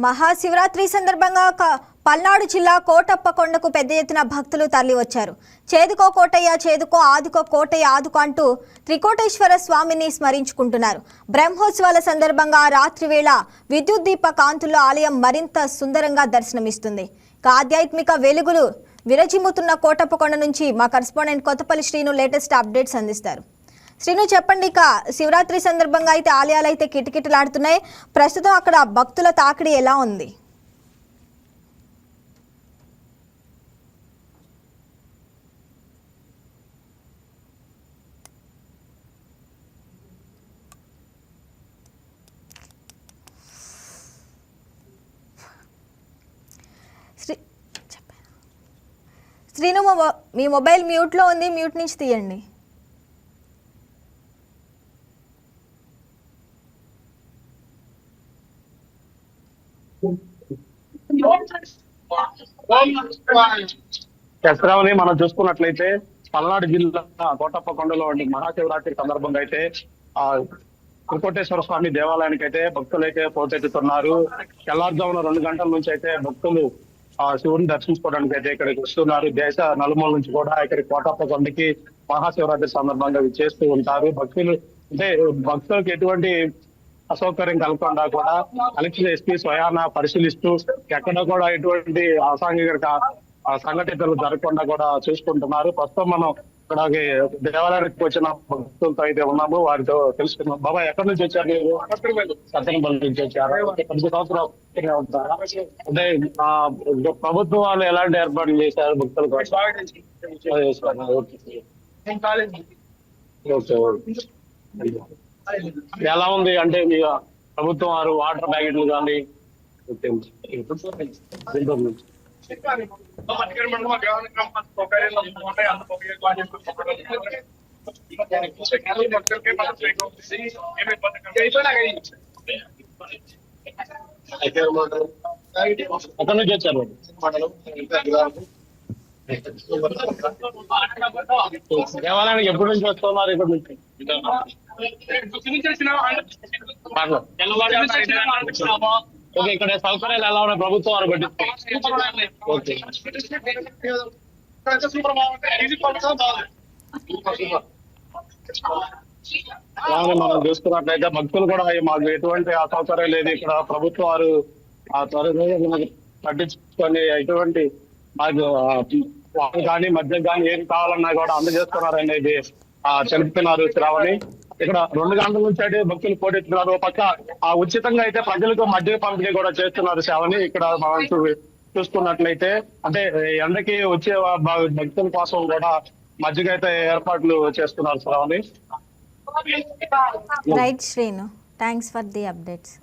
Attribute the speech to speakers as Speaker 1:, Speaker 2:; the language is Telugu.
Speaker 1: మహాశివరాత్రి సందర్భంగా పల్నాడు జిల్లా కోటప్ప కొండకు పెద్ద ఎత్తున భక్తులు తరలివచ్చారు. చేదుకో కోటయ్య చేదుకో ఆదుకో కోటయ్య ఆదుకో అంటూ త్రికోటేశ్వర స్వామిని స్మరించుకుంటున్నారు. బ్రహ్మోత్సవాల సందర్భంగా రాత్రి వేళ విద్యుత్ దీప కాంతుల్లో ఆలయం మరింత సుందరంగా దర్శనమిస్తుంది. ఆధ్యాత్మిక వెలుగులు విరజిమ్ముతున్న కోటప్ప కొండ నుంచి మా correspondent Kothapalli Srinu latest updates అందిస్తారు. శ్రీను చెప్పండి, ఇక శివరాత్రి సందర్భంగా అయితే ఆలయాలు అయితే కిటకిటలాడుతున్నాయి. ప్రస్తుతం అక్కడ భక్తుల తాకిడి ఎలా ఉంది? శ్రీను, మీ మొబైల్ మ్యూట్లో ఉంది, మ్యూట్ నుంచి తీయండి.
Speaker 2: దసరాని మనం చూసుకున్నట్లయితే పల్నాడు జిల్లా కోటప్ప కొండలో మహాశివరాత్రి సందర్భంగా అయితే త్రికోటేశ్వర స్వామి దేవాలయానికి అయితే భక్తులు అయితే పోటెత్తుతున్నారు. తెల్లారుజామున 2 గంటల నుంచి అయితే భక్తులు శివుని దర్శించుకోవడానికి అయితే ఇక్కడికి వస్తున్నారు. దేశ నలుమూల నుంచి కూడా ఇక్కడికి కోటప్ప కొండకి మహాశివరాత్రి సందర్భంగా చేస్తూ ఉంటారు. భక్తులకు ఎటువంటి అసౌకర్యం కలగకుండా కూడా కలెక్టర్ ఎస్పీ స్వయాన పరిశీలిస్తూ ఎక్కడ కూడా ఎటువంటి అసాంఘిక సంఘటనలు జరగకుండా కూడా చూసుకుంటున్నారు. ప్రస్తుతం మనం ఇక్కడ దేవాలయానికి వచ్చిన భక్తులతో అయితే ఉన్నాము, వారితో తెలుసుకున్నాం. బాబా, ఎక్కడి నుంచి వచ్చారు మీరు? సత్తెనపల్లి నుంచి వచ్చారు. 10 సంవత్సరాలు ఉంటారా? అంటే ప్రభుత్వం వాళ్ళు ఎలాంటి ఏర్పాట్లు చేశారు భక్తుల కోసం? ఎలా ఉంది అంటే మీ ప్రభుత్వం వారు వాటర్ ప్యాకెట్లు కానీ అక్కడ నుంచి వచ్చారు. దేవాలయానికి ఎప్పటి నుంచి వస్తున్నారు? ఇక్కడ నుంచి ఓకే. ఇక్కడ సౌకర్యాలు ఎలా ఉన్నాయి ప్రభుత్వం వారు బట్టి? ఓకే. మనం చూసుకున్నట్లయితే భక్తులు కూడా మాకు ఎటువంటి అసౌకర్యం లేదు. ఇక్కడ ప్రభుత్వం వారు త్వరగా పట్టించుకొని ఎటువంటి మాకు వాళ్ళు కానీ మద్యం కానీ ఏం కావాలన్నా కూడా అందజేస్తున్నారు అనేది చెప్తున్నారు శ్రావణి. ఇక్కడ 2 గంటల నుంచి అయితే భక్తులు పోటెత్తున్నారు. పక్క ఉచితంగా అయితే ప్రజలకు మద్య పంపిణీ కూడా చేస్తున్నారు శ్రావణి. ఇక్కడ మనం చూసుకున్నట్లయితే అంటే ఎండకి వచ్చే భక్తుల కోసం కూడా మజ్జిగ అయితే ఏర్పాట్లు చేస్తున్నారు Shravani.
Speaker 1: Right Srinu, thanks for the updates.